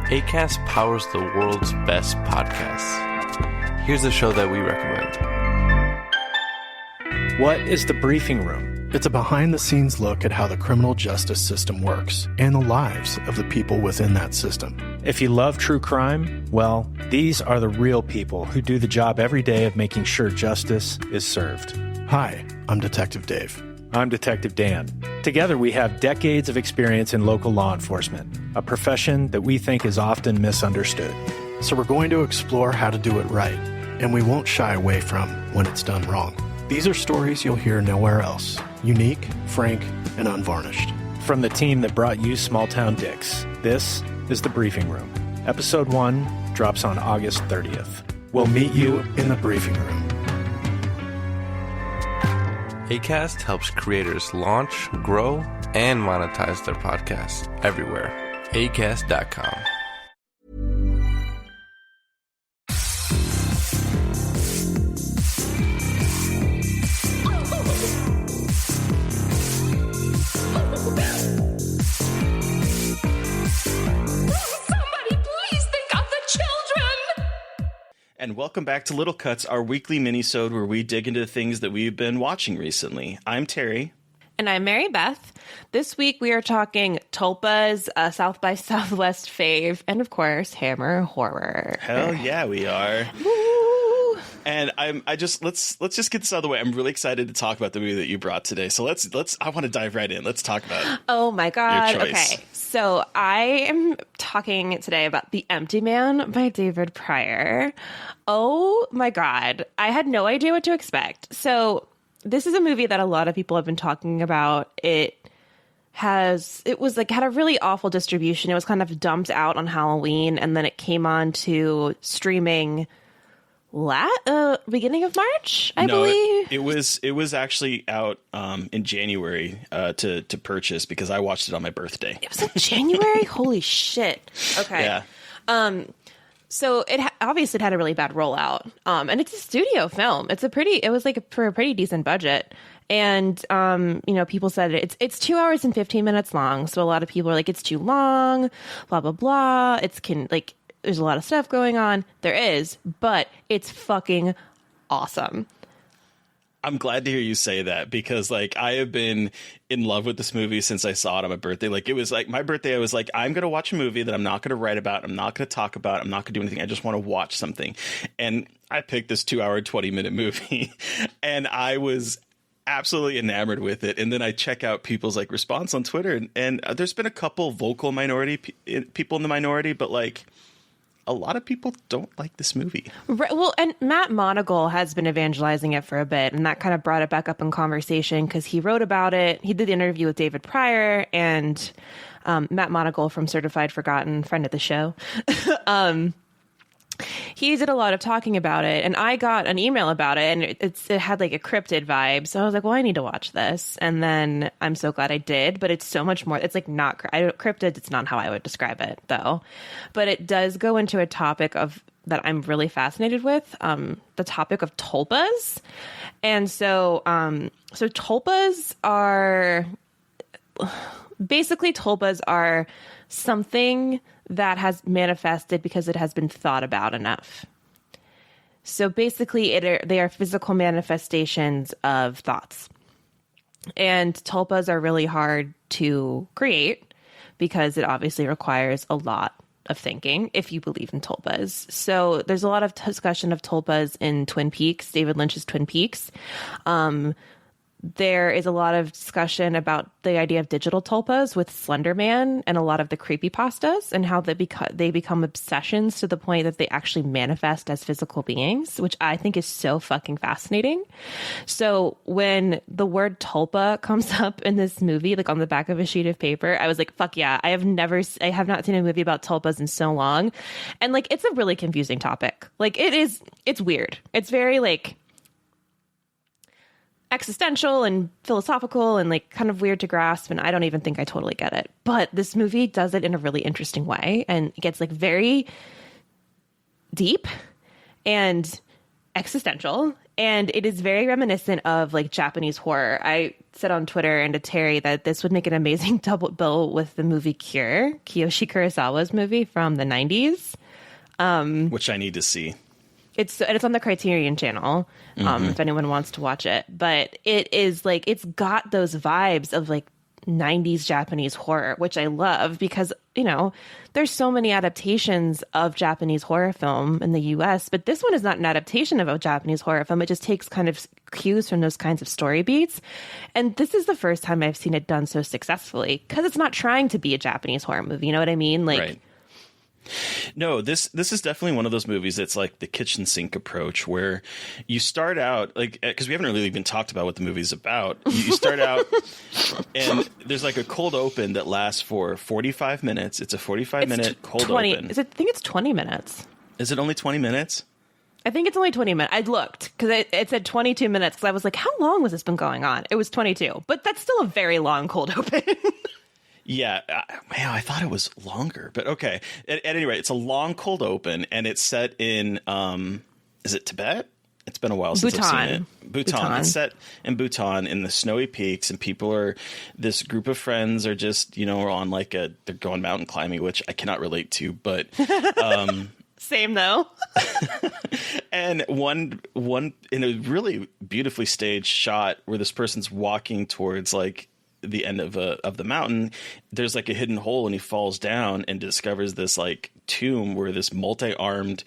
Acast powers the world's best podcasts. Here's a show that we recommend. What is The Briefing Room? It's a behind-the-scenes look at how the criminal justice system works and the lives of the people within that system. If you love true crime, well, these are the real people who do the job every day of making sure justice is served. Hi, I'm Detective Dave. I'm Detective Dan. Together, we have decades of experience in local law enforcement, a profession that we think is often misunderstood. So we're going to explore how to do it right, and we won't shy away from when it's done wrong. These are stories you'll hear nowhere else. Unique, frank, and unvarnished. From the team that brought you Small Town Dicks, this is The Briefing Room. Episode 1 drops on August 30th. We'll meet you in the briefing room. Acast helps creators launch, grow, and monetize their podcasts everywhere. Acast.com. And welcome back to Little Cuts, our weekly mini-sode where we dig into the things that we've been watching recently. I'm Terry. And I'm Mary Beth. This week we are talking Tulpas, South by Southwest fave, and of course, Hammer horror. Hell yeah, we are. Woo! And let's just get this out of the way. I'm really excited to talk about the movie that you brought today. So I want to dive right in. Let's talk about it. Oh my God. Your choice. Okay. So I am talking today about The Empty Man by David Pryor. Oh my God. I had no idea what to expect. So this is a movie that a lot of people have been talking about. It had a really awful distribution. It was kind of dumped out on Halloween, and then it came on to streaming beginning of March, I believe. It was actually out in January to purchase because I watched it on my birthday. It was in January? Holy shit. Okay. Yeah. So it obviously had a really bad rollout. And it's a studio film. It was for a pretty decent budget. And, people said it's 2 hours and 15 minutes long. So a lot of people are like, it's too long, blah, blah, blah. There's a lot of stuff going on. There is, but it's fucking awesome. I'm glad to hear you say that because I have been in love with this movie since I saw it on my birthday. It was my birthday. I was like, I'm going to watch a movie that I'm not going to write about. I'm not going to talk about. I'm not going to do anything. I just want to watch something. And I picked this 2 hour, 20-minute movie and I was absolutely enamored with it. And then I check out people's response on Twitter and there's been a couple vocal minority people in the minority, but a lot of people don't like this movie. Right, well, and Matt Monagle has been evangelizing it for a bit, and that kind of brought it back up in conversation because he wrote about it. He did the interview with David Pryor and Matt Monagle from Certified Forgotten, friend of the show. He did a lot of talking about it, and I got an email about it, and it had a cryptid vibe. So I was like, well, I need to watch this. And then I'm so glad I did, but it's so much more. It's not cryptid. It's not how I would describe it, though. But it does go into a topic that I'm really fascinated with, the topic of tulpas. And so tulpas are something that has manifested because it has been thought about enough. So basically, they are physical manifestations of thoughts. And tulpas are really hard to create because it obviously requires a lot of thinking if you believe in tulpas. So there's a lot of discussion of tulpas in Twin Peaks, David Lynch's Twin Peaks. There is a lot of discussion about the idea of digital tulpas with Slender Man and a lot of the creepypastas and how they become obsessions to the point that they actually manifest as physical beings, which I think is so fucking fascinating. So when the word tulpa comes up in this movie, on the back of a sheet of paper, I was like, fuck yeah, I have not seen a movie about tulpas in so long. And it's a really confusing topic. It's weird. It's very existential and philosophical and kind of weird to grasp, and I don't even think I totally get it. But this movie does it in a really interesting way, and it gets very deep and existential And it is very reminiscent of like Japanese horror. I said on Twitter and to Terry that this would make an amazing double bill with the movie Cure, Kiyoshi Kurosawa's movie from the 90s. Which I need to see. It's on the Criterion channel, if anyone wants to watch it. But it is like, it's got those vibes of like 90s Japanese horror, which I love because, you know, there's so many adaptations of Japanese horror film in the US, but this one is not an adaptation of a Japanese horror film. It just takes kind of cues from those kinds of story beats. And this is the first time I've seen it done so successfully because it's not trying to be a Japanese horror movie. You know what I mean? Like, right. No, this is definitely one of those movies that's like the kitchen sink approach where you start out like, because we haven't really even talked about what the movie's about. You start out and there's like a cold open that lasts for 45 minutes. It's a 45-minute cold open. I think it's 20 minutes. Is it only 20 minutes? I think it's only 20 minutes. I looked because it said 22 minutes because I was like, how long has this been going on? It was 22, but that's still a very long cold open. Yeah, man, I thought it was longer, but okay. At any rate, it's a long cold open, and it's set in, is it Tibet? It's been a while since I've seen it. Bhutan. It's set in Bhutan in the snowy peaks, and this group of friends are just, you know, on like they're going mountain climbing, which I cannot relate to, but... Same though. And one in a really beautifully staged shot where this person's walking towards like the end of the mountain, there's like a hidden hole and he falls down and discovers this like tomb where this multi-armed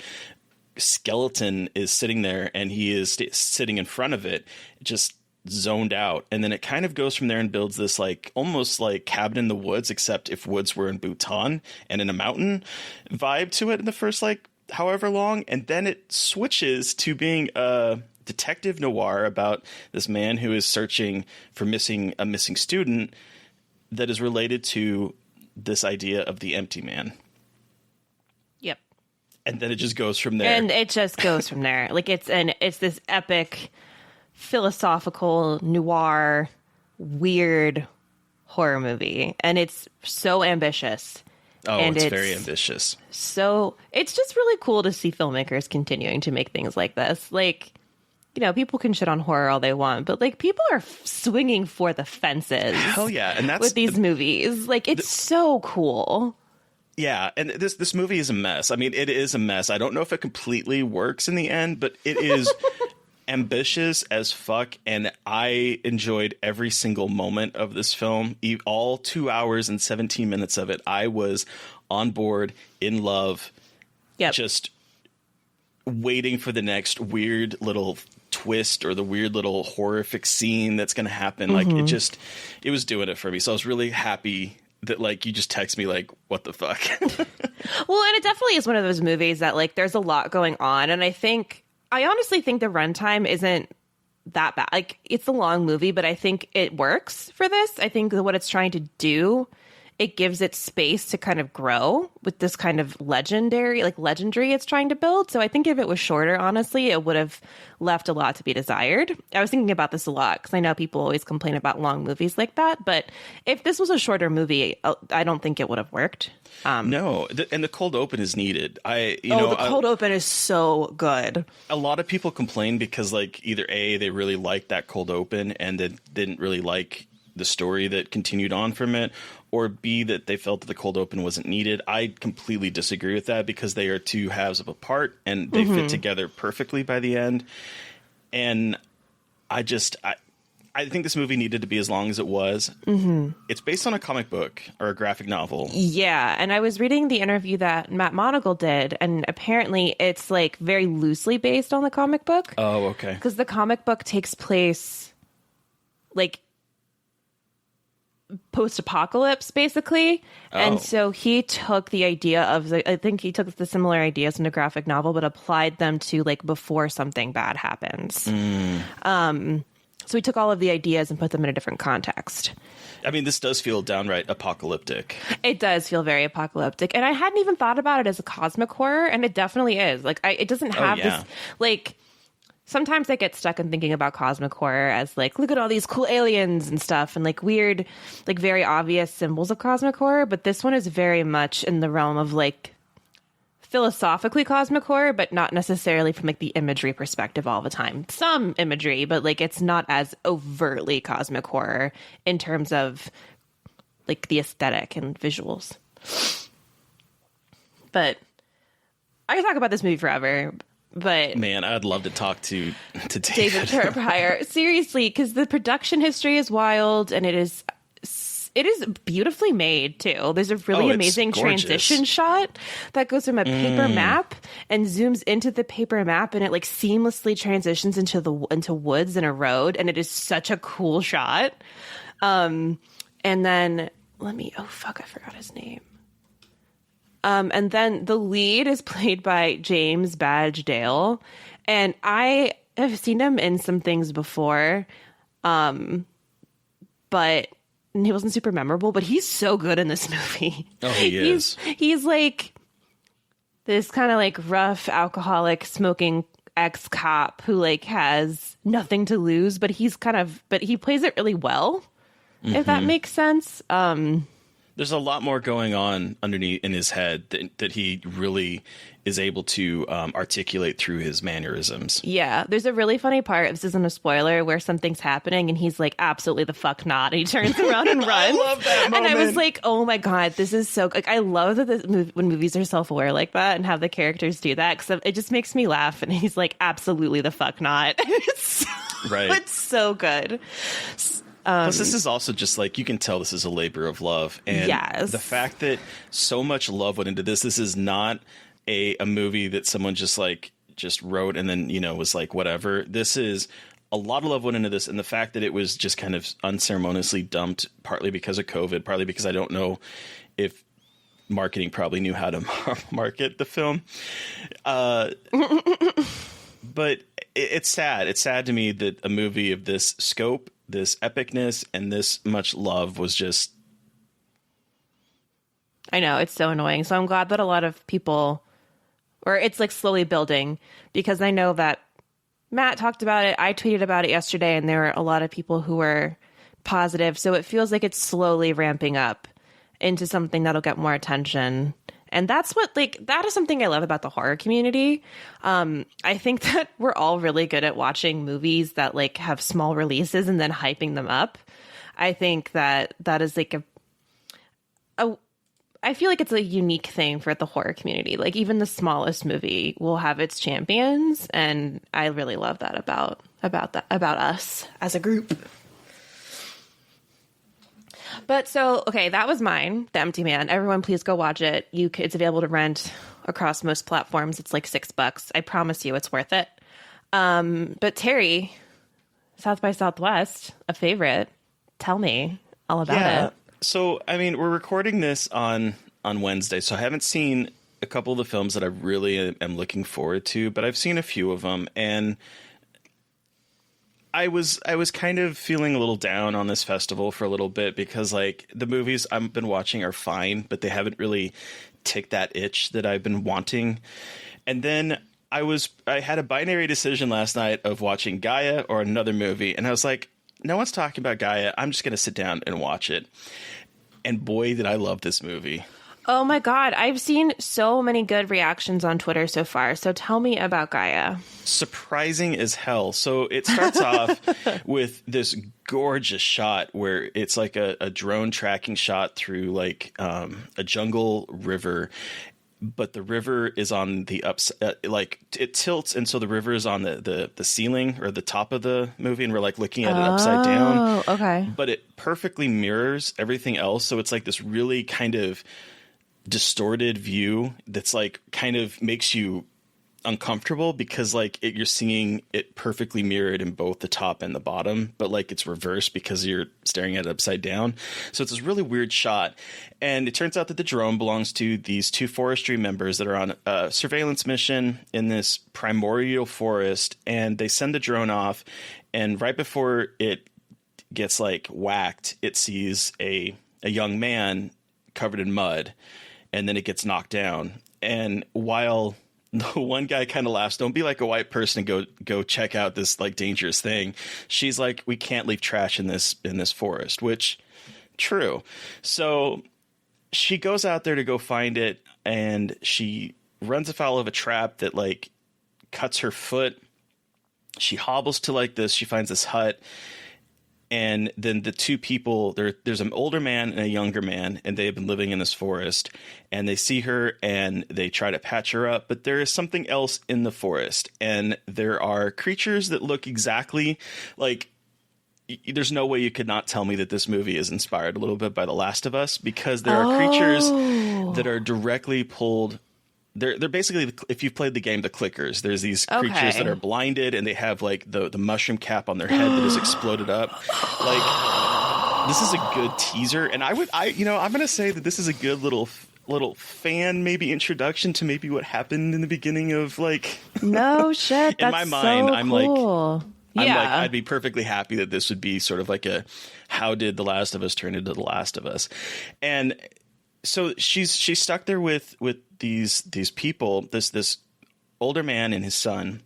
skeleton is sitting there, and he is sitting in front of it, just zoned out. And then it kind of goes from there and builds this like almost like Cabin in the Woods, except if woods were in Bhutan and in a mountain vibe to it in the first like however long. And then it switches to being a detective noir about this man who is searching for a missing student that is related to this idea of the empty man. Yep. And then it just goes from there. And it just goes from there. Like it's this epic philosophical noir weird horror movie, and it's so ambitious. Oh, and it's very ambitious. So it's just really cool to see filmmakers continuing to make things like this. Like, you know, people can shit on horror all they want, but like people are swinging for the fences. Hell yeah. And that's with these movies. Like it's so cool. Yeah. And this movie is a mess. I mean, it is a mess. I don't know if it completely works in the end, but it is ambitious as fuck. And I enjoyed every single moment of this film. All 2 hours and 17 minutes of it. I was on board, in love. Yep. Just waiting for the next weird little twist or the weird little horrific scene that's going to happen. Like it was doing it for me. So I was really happy that like you just text me like, what the fuck? Well, and it definitely is one of those movies that like there's a lot going on. And I honestly think the runtime isn't that bad. Like it's a long movie, but I think it works for this. I think what it's trying to do, it gives it space to kind of grow with this kind of legendary it's trying to build. So I think if it was shorter, honestly, it would have left a lot to be desired. I was thinking about this a lot because I know people always complain about long movies like that. But if this was a shorter movie, I don't think it would have worked. No, and the cold open is needed. The cold open is so good. A lot of people complain because like either A, they really liked that cold open and then didn't really like the story that continued on from it, or B, that they felt that the cold open wasn't needed. I completely disagree with that because they are two halves of a part and they fit together perfectly by the end. And I think this movie needed to be as long as it was. Mm-hmm. It's based on a comic book or a graphic novel. Yeah. And I was reading the interview that Matt Monagle did, and apparently it's like very loosely based on the comic book. Oh, okay. Because the comic book takes place like post-apocalypse basically. And so he took the idea of I think he took the similar ideas in a graphic novel but applied them to like before something bad happens. So he took all of the ideas and put them in a different context. I mean, this does feel downright apocalyptic. It does feel very apocalyptic, and I hadn't even thought about it as a cosmic horror, and it definitely is. Like it doesn't have this like. Sometimes I get stuck in thinking about cosmic horror as like, look at all these cool aliens and stuff and like weird, like very obvious symbols of cosmic horror. But this one is very much in the realm of like philosophically cosmic horror, but not necessarily from like the imagery perspective all the time. Some imagery, but like it's not as overtly cosmic horror in terms of like the aesthetic and visuals. But I could talk about this movie forever. But man, I'd love to talk to David Turpire. Seriously, because the production history is wild, and it is beautifully made too. There's a really amazing transition shot that goes from a paper map and zooms into the paper map, and it like seamlessly transitions into woods and a road, and it is such a cool shot. And then I forgot his name. And then the lead is played by James Badge Dale, and I have seen him in some things before, but he wasn't super memorable. But he's so good in this movie. Oh, he is. He's like this kind of like rough alcoholic smoking ex-cop who like has nothing to lose, but he plays it really well, if that makes sense. There's a lot more going on underneath in his head that he really is able to articulate through his mannerisms. Yeah, there's a really funny part. This isn't a spoiler, where something's happening and he's like, "Absolutely the fuck not!" And he turns around and runs. I love that moment. And I was like, "Oh my god, this is so like." I love that when movies are self-aware like that and have the characters do that, because it just makes me laugh. And he's like, "Absolutely the fuck not!" It's so good. Plus, this is also just like, you can tell this is a labor of love. And the fact that so much love went into this is not a movie that someone just wrote and then, was like, whatever. This is a lot of love went into this. And the fact that it was just kind of unceremoniously dumped, partly because of COVID, partly because I don't know if marketing probably knew how to market the film. But it's sad. It's sad to me that a movie of this scope, this epicness, and this much love was just... I know, it's so annoying. So I'm glad that a lot of people, or it's like slowly building, because I know that Matt talked about it. I tweeted about it yesterday, and there were a lot of people who were positive. So it feels like it's slowly ramping up into something that'll get more attention. And that's that is something I love about the horror community. I think that we're all really good at watching movies that like have small releases and then hyping them up. I think that is like I feel like it's a unique thing for the horror community. Like even the smallest movie will have its champions, and I really love that about us as a group. But so, okay, that was mine, The Empty Man. Everyone, please go watch it. It's available to rent across most platforms. It's like $6. I promise you it's worth it. But Terry, South by Southwest, a favorite. Tell me all about it. So, I mean, we're recording this on Wednesday, so I haven't seen a couple of the films that I really am looking forward to, but I've seen a few of them, and I was kind of feeling a little down on this festival for a little bit, because like the movies I've been watching are fine, but they haven't really ticked that itch that I've been wanting. And then I had a binary decision last night of watching Gaia or another movie, and I was like, no one's talking about Gaia. I'm just going to sit down and watch it. And boy, did I love this movie. Oh my God. I've seen so many good reactions on Twitter so far. So tell me about Gaia. Surprising as hell. So it starts off with this gorgeous shot where it's like a drone tracking shot through like a jungle river. But the river is on the like it tilts, and so the river is on the ceiling or the top of the movie, and we're like looking at it upside down. Oh, okay. But it perfectly mirrors everything else, so it's like this really kind of distorted view that's like kind of makes you uncomfortable, because like you're seeing it perfectly mirrored in both the top and the bottom, but like it's reversed because you're staring at it upside down. So it's this really weird shot, and it turns out that the drone belongs to these two forestry members that are on a surveillance mission in this primordial forest, and they send the drone off, and right before it gets like whacked, it sees a young man covered in mud, and then it gets knocked down. And while the one guy kind of laughs, don't be like a white person and go check out this like dangerous thing, she's like, we can't leave trash in this forest, which true. So she goes out there to go find it, and she runs afoul of a trap that like cuts her foot. She hobbles to like this. She finds this hut. And then the two people, there's an older man and a younger man, and they have been living in this forest. And they see her and they try to patch her up. But there is something else in the forest. And there are creatures that look exactly like, there's no way you could not tell me that this movie is inspired a little bit by The Last of Us, because there are creatures that are directly pulled. They're basically, if you've played the game, the clickers. There's these creatures that are blinded, and they have like the mushroom cap on their head that is exploded up. Like, this is a good teaser, and I'm gonna say that this is a good little fan maybe introduction to maybe what happened in the beginning of like. No shit. In my mind, so I'm cool. like, I'd be perfectly happy that this would be sort of like a, how did The Last of Us turn into The Last of Us? And so she's stuck there with these people, this older man and his son,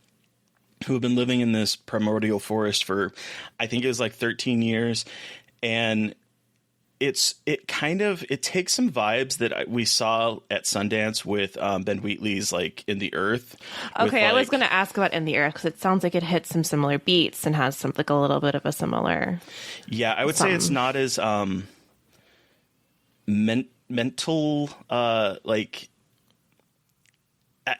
who have been living in this primordial forest for, I think it was like 13 years. And it takes some vibes that we saw at Sundance with Ben Wheatley's like In the Earth. Okay, I was going to ask about In the Earth because it sounds like it hits some similar beats and has some like a little bit of a similar. Yeah, I would say it's not as mental, like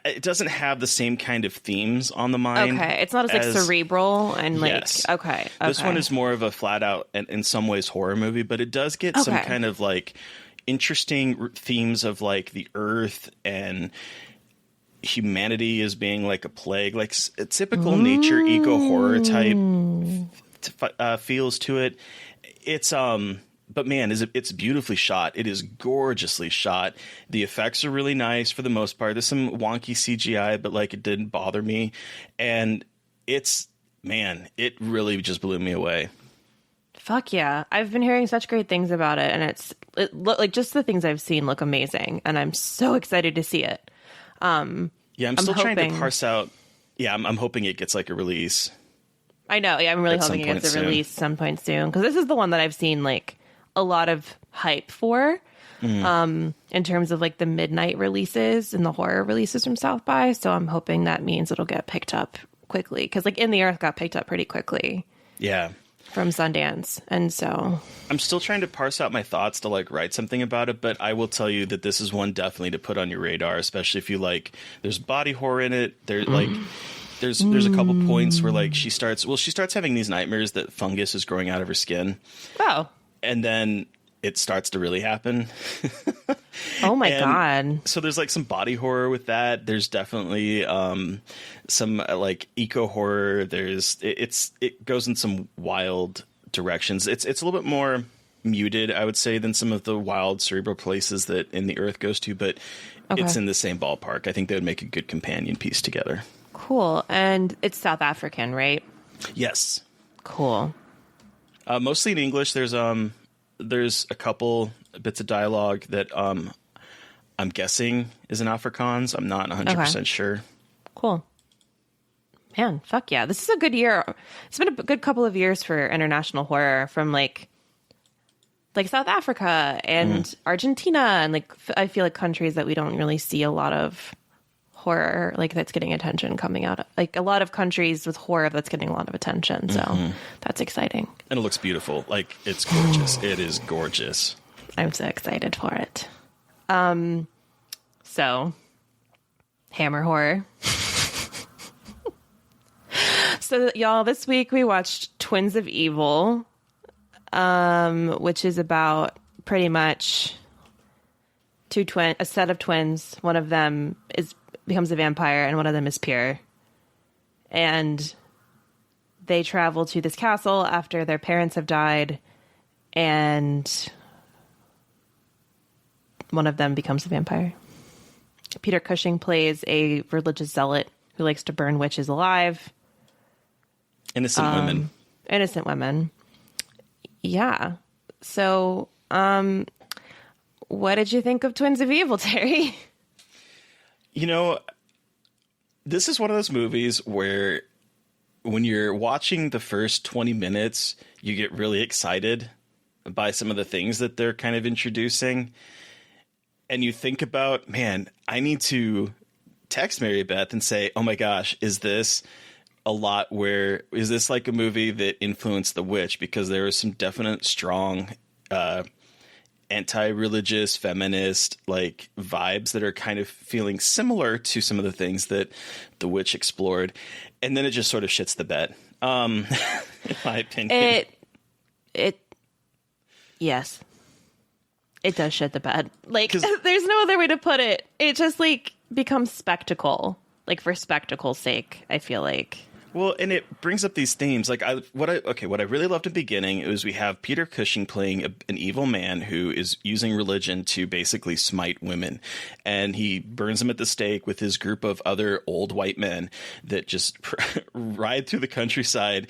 it doesn't have the same kind of themes on the mind. Okay, it's not as like cerebral and like, yes. Okay. This one is more of a flat out and in some ways horror movie, but it does get some kind of like interesting themes of like the earth and humanity as being like a plague, like a typical nature eco horror type feels to it. It's but man, it's beautifully shot. It is gorgeously shot. The effects are really nice for the most part. There's some wonky CGI, but like it didn't bother me. And it really just blew me away. Fuck yeah. I've been hearing such great things about it, and like just the things I've seen look amazing, and I'm so excited to see it. I'm still trying to parse out. Yeah, I'm hoping it gets like a release. I know. Yeah, I'm really hoping it gets a release some point soon, because this is the one that I've seen like a lot of hype for, in terms of like the midnight releases and the horror releases from South by. So I'm hoping that means it'll get picked up quickly, because like In the Earth got picked up pretty quickly. Yeah. From Sundance. And so I'm still trying to parse out my thoughts to like write something about it, but I will tell you that this is one definitely to put on your radar, especially if you like, there's body horror in it. There's like, there's a couple points where like she starts having these nightmares that fungus is growing out of her skin. Oh. And then it starts to really happen. Oh my God. So there's like some body horror with that. There's definitely some like eco horror. It goes in some wild directions. It's a little bit more muted, I would say, than some of the wild cerebral places that In the Earth goes to, but it's in the same ballpark. I think they would make a good companion piece together. Cool. And it's South African, right? Yes. Cool. Mostly in English. There's a couple bits of dialogue that I'm guessing is in Afrikaans. I'm not 100% sure. Cool. Man, fuck yeah. This is a good year. It's been a good couple of years for international horror from like South Africa and Argentina, and like I feel like countries that we don't really see a lot of horror like that's getting attention coming out of, like a lot of countries with horror that's getting a lot of attention. So that's exciting. And it looks beautiful. Like it's gorgeous. It is gorgeous. I'm so excited for it. So Hammer horror. So y'all, this week we watched Twins of Evil, which is about pretty much a set of twins. One of them becomes a vampire and one of them is pure. And they travel to this castle after their parents have died, and one of them becomes a vampire. Peter Cushing plays a religious zealot who likes to burn witches alive. Innocent women. Innocent women. Yeah. So, what did you think of Twins of Evil, Terry? You know, this is one of those movies where when you're watching the first 20 minutes, you get really excited by some of the things that they're kind of introducing. And you think about, man, I need to text Mary Beth and say, oh my gosh, is this like a movie that influenced The Witch? Because there was some definite strong anti-religious, feminist like vibes that are kind of feeling similar to some of the things that The Witch explored. And then it just sort of shits the bed. In my opinion. Yes. It does shit the bed. Like, there's no other way to put it. It just like becomes spectacle, like for spectacle's sake, I feel like. Well, and it brings up these themes. Like what I really loved in the beginning is we have Peter Cushing playing an evil man who is using religion to basically smite women, and he burns them at the stake with his group of other old white men that just ride through the countryside,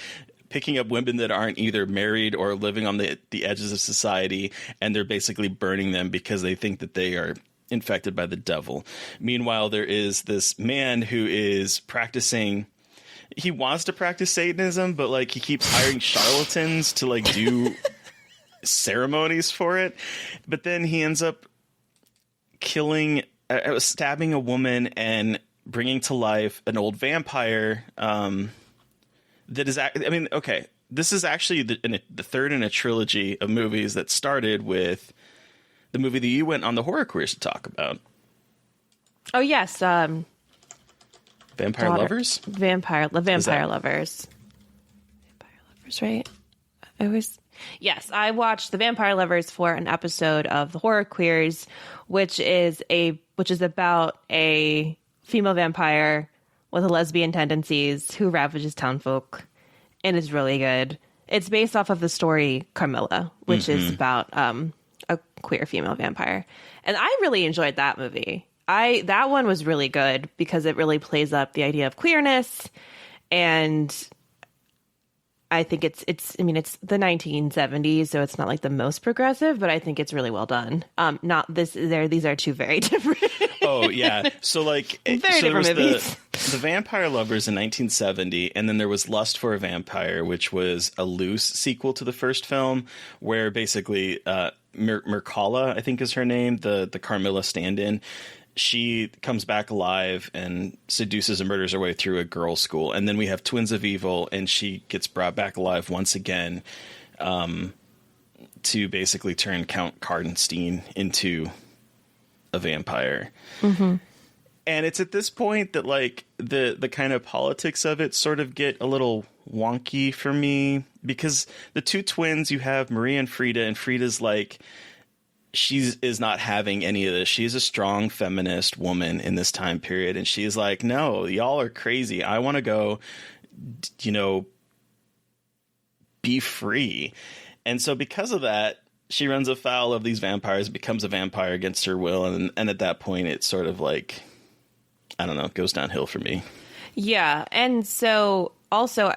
picking up women that aren't either married or living on the edges of society, and they're basically burning them because they think that they are infected by the devil. Meanwhile, there is this man who is practicing. He wants to practice Satanism, but like he keeps hiring charlatans to like do ceremonies for it. But then he ends up stabbing a woman and bringing to life an old vampire. That is, I mean, okay, this is actually the third in a trilogy of movies that started with the movie that you went on the Horror Queers to talk about. Oh yes, Vampire Lovers? Vampire Lovers. Vampire Lovers, right? Yes, I watched The Vampire Lovers for an episode of the Horror Queers, which is about a female vampire with lesbian tendencies who ravages townfolk, and is really good. It's based off of the story Carmilla, which is about a queer female vampire, and I really enjoyed that movie. That one was really good because it really plays up the idea of queerness, and I think it's the 1970s, so it's not like the most progressive, but I think it's really well done. These are two very different. Oh yeah, so like different movies. The Vampire Lovers in 1970, and then there was Lust for a Vampire, which was a loose sequel to the first film, where basically Mircalla, I think is her name, the Carmilla stand-in. She comes back alive and seduces and murders her way through a girls' school. And then we have Twins of Evil, and she gets brought back alive once again to basically turn Count Karnstein into a vampire. Mm-hmm. And it's at this point that like the kind of politics of it sort of get a little wonky for me, because the two twins, you have Maria and Frida's like, she is not having any of this. She's a strong feminist woman in this time period. And she's like, no, y'all are crazy. I want to go, be free. And so because of that, she runs afoul of these vampires, becomes a vampire against her will. And at that point, it's sort of like, I don't know, it goes downhill for me. Yeah. And so also,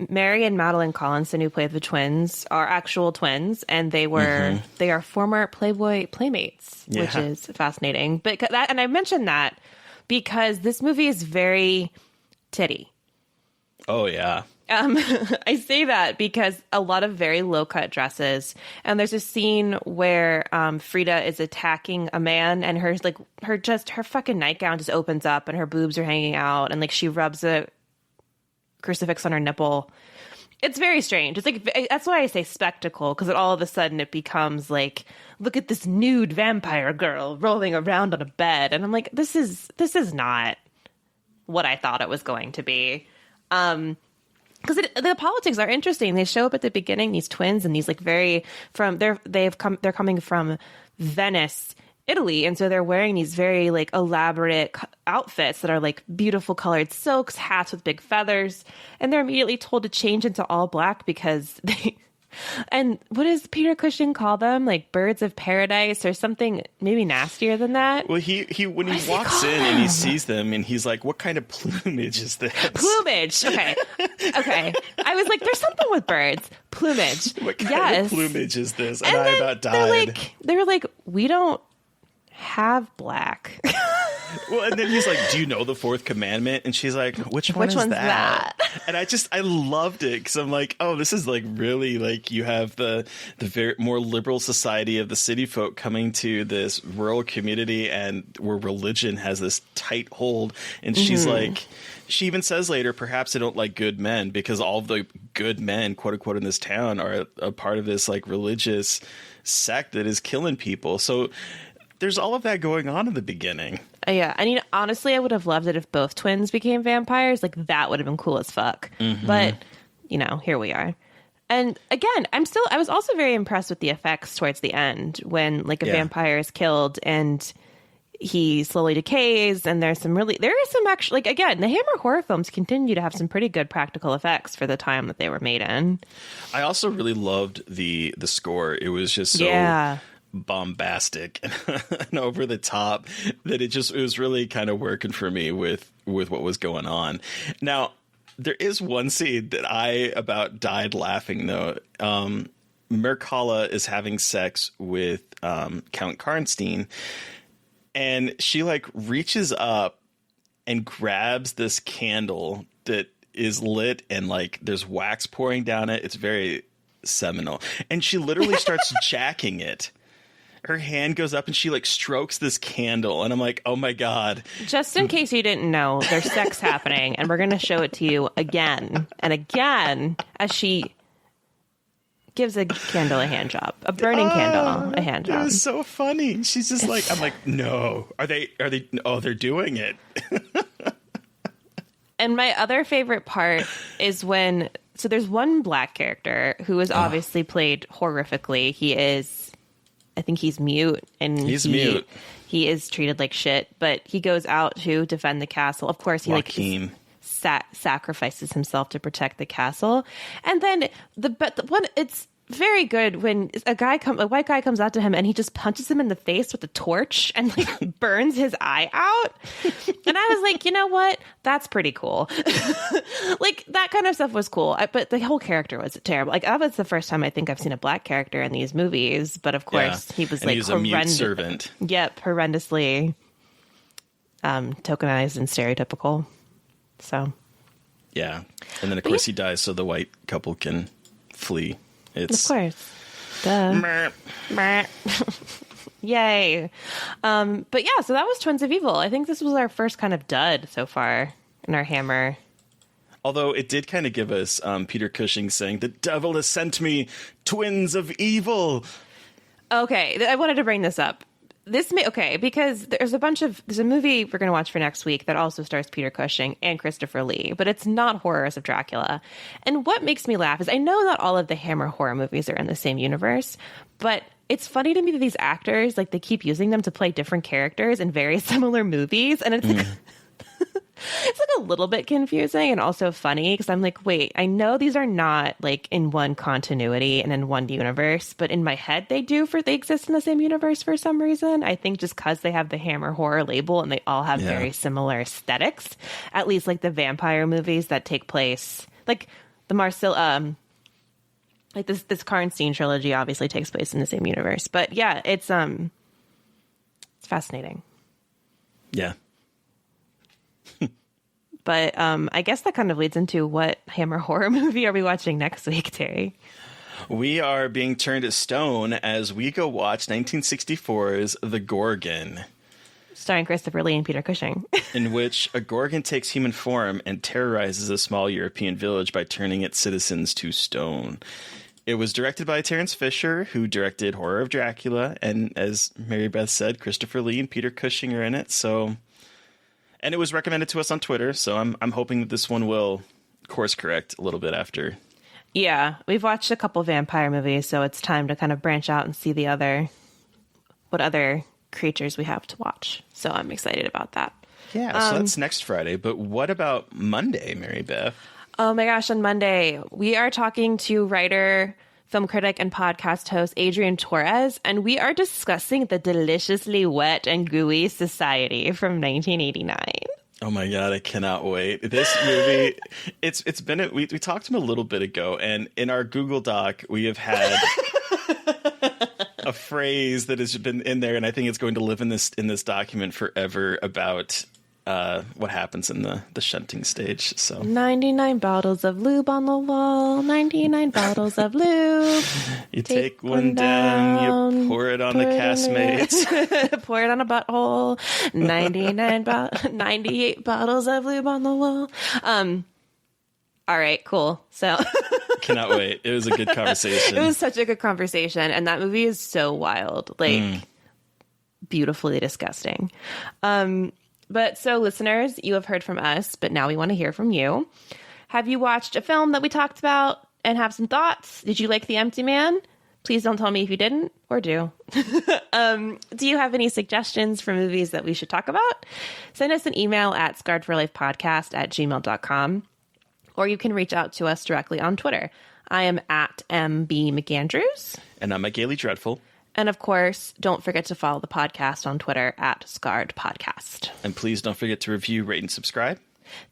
Mary and Madeline Collinson, who played the twins, are actual twins, and they are former Playboy playmates, which is fascinating. But and I mentioned that because this movie is very titty. Oh yeah. I say that because a lot of very low cut dresses, and there's a scene where Frida is attacking a man, and her fucking nightgown just opens up, and her boobs are hanging out, and like she rubs a crucifix on her nipple. It's very strange. It's like, that's why I say spectacle, because all of a sudden it becomes like, look at this nude vampire girl rolling around on a bed, and I'm like, this is not what I thought it was going to be. Because the politics are interesting. They show up at the beginning, these twins, and these like they're coming from Venice, Italy, and so they're wearing these very like elaborate outfits that are like beautiful colored silks, hats with big feathers, and they're immediately told to change into all black because they. And what does Peter Cushing call them? Like birds of paradise or something maybe nastier than that? Well, he when he walks in and he sees them and he's like, what kind of plumage is this? Plumage. Okay. I was like, there's something with birds. Plumage. What kind of plumage is this? And I about died. They were like, we don't have black. Well, and then he's like, "Do you know the fourth commandment?" And she's like, "Which Which is one's that?" And I loved it because I'm like, "Oh, this is like really like you have the very more liberal society of the city folk coming to this rural community and where religion has this tight hold." And she's like, she even says later, "Perhaps I don't like good men because all of the good men, quote unquote, in this town are a part of this like religious sect that is killing people." So there's all of that going on in the beginning. Yeah. I mean, honestly, I would have loved it if both twins became vampires. Like, that would have been cool as fuck. But, you know, here we are. And again, I was also very impressed with the effects towards the end when like a vampire is killed and he slowly decays. And there is some actually, like, again, the Hammer horror films continue to have some pretty good practical effects for the time that they were made in. I also really loved the score. It was just so bombastic and over the top that it was really kind of working for me with what was going on. Now, there is one scene that I about died laughing though. Mircalla is having sex with Count Karnstein, and she like reaches up and grabs this candle that is lit and like there's wax pouring down it. It's very seminal. And she literally starts jacking it. Her hand goes up and she like strokes this candle. And I'm like, oh my God. Just in case you didn't know, there's sex happening. And we're going to show it to you again and again as she gives a candle a hand job, a burning candle a hand job. It was so funny. She's just like, I'm like, no, are they, oh, they're doing it. And my other favorite part is when, so there's one black character who is obviously played horrifically. I think he's mute, and he's mute. He is treated like shit, but he goes out to defend the castle. Of course, he sacrifices himself to protect the castle. And then it's very good when a white guy comes out to him and he just punches him in the face with a torch and like burns his eye out. And I was like, you know what? That's pretty cool. Like that kind of stuff was cool. But the whole character was terrible. Like that was the first time I think I've seen a black character in these movies. But of course he was like a mute servant. Yep. Horrendously tokenized and stereotypical. So. Yeah. And then of course he dies so the white couple can flee. Of course. Duh. Yay. But yeah, so that was Twins of Evil. I think this was our first kind of dud so far in our Hammer. Although it did kind of give us Peter Cushing saying, "The devil has sent me twins of evil." Okay, I wanted to bring this up. Because there's a movie we're going to watch for next week that also stars Peter Cushing and Christopher Lee, but it's not Horrors of Dracula. And what makes me laugh is I know not all of the Hammer horror movies are in the same universe, but it's funny to me that these actors, like they keep using them to play different characters in very similar movies. And it's like, it's like a little bit confusing and also funny because I'm like, wait, I know these are not like in one continuity and in one universe, but in my head they exist in the same universe for some reason. I think just because they have the Hammer horror label and they all have very similar aesthetics, at least like the vampire movies that take place, like the like this Karnstein trilogy obviously takes place in the same universe. But yeah, it's fascinating. Yeah. But I guess that kind of leads into what Hammer horror movie are we watching next week, Terry? We are being turned to stone as we go watch 1964's The Gorgon. Starring Christopher Lee and Peter Cushing. In which a Gorgon takes human form and terrorizes a small European village by turning its citizens to stone. It was directed by Terence Fisher, who directed Horror of Dracula. And as Mary Beth said, Christopher Lee and Peter Cushing are in it, so... And it was recommended to us on Twitter, so I'm hoping that this one will course correct a little bit after. Yeah, we've watched a couple vampire movies, so it's time to kind of branch out and see what other creatures we have to watch. So I'm excited about that. Yeah, so that's next Friday. But what about Monday, Mary Beth? Oh my gosh, on Monday, we are talking to writer, film critic, and podcast host Adrian Torres, and we are discussing The Deliciously Wet and Gooey Society from 1989. Oh my God, I cannot wait. This movie, we talked to him a little bit ago, and in our Google Doc, we have had a phrase that has been in there, and I think it's going to live in this document forever about what happens in the shunting stage. So 99 bottles of lube on the wall, 99 bottles of lube. You take one down, you pour it on the castmates. Pour it on a butthole. 98 bottles of lube on the wall. All right, cool. So cannot wait. It was a good conversation. It was such a good conversation, and that movie is so wild, like beautifully disgusting. But so listeners, you have heard from us, but now we want to hear from you. Have you watched a film that we talked about and have some thoughts? Did you like The Empty Man? Please don't tell me if you didn't, or do. Do you have any suggestions for movies that we should talk about? Send us an email at scarredforlifepodcast@gmail.com, or you can reach out to us directly on Twitter. I am at MB McAndrews. And I'm at Gaily Dreadful. And of course, don't forget to follow the podcast on Twitter at Scarred Podcast. And please don't forget to review, rate, and subscribe.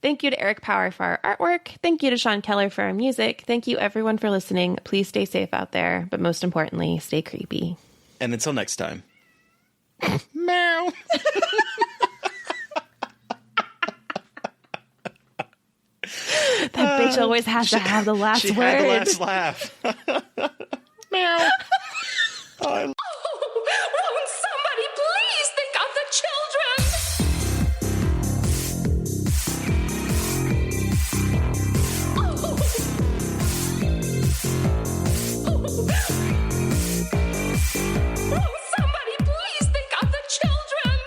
Thank you to Eric Power for our artwork. Thank you to Sean Keller for our music. Thank you everyone for listening. Please stay safe out there, but most importantly, stay creepy. And until next time. Meow. That bitch always has to have the last word. She had the last laugh. Meow. Oh, won't somebody please think of the children? Won't somebody please think of the children?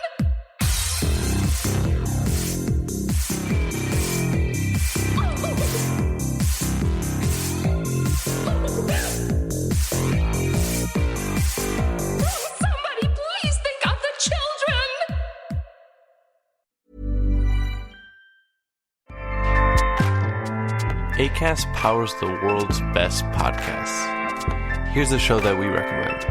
Somebody please think of the children! Acast powers the world's best podcasts. Here's a show that we recommend.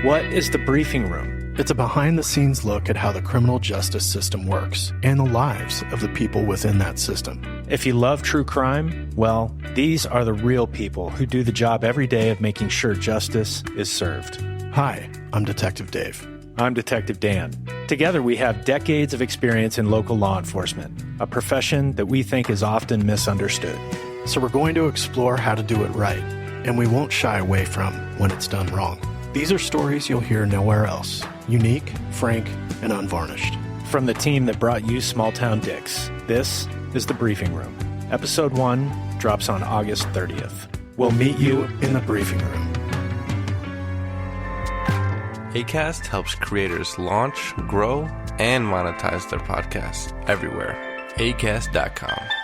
What is The Briefing Room? It's a behind-the-scenes look at how the criminal justice system works and the lives of the people within that system. If you love true crime, well, these are the real people who do the job every day of making sure justice is served. Hi, I'm Detective Dave. I'm Detective Dan. Together we have decades of experience in local law enforcement, a profession that we think is often misunderstood. So we're going to explore how to do it right, and we won't shy away from when it's done wrong. These are stories you'll hear nowhere else. Unique, frank, and unvarnished. From the team that brought you Small Town Dicks, this is The Briefing Room. Episode 1 drops on August 30th. We'll meet you in the briefing room. Acast helps creators launch, grow, and monetize their podcasts everywhere. Acast.com.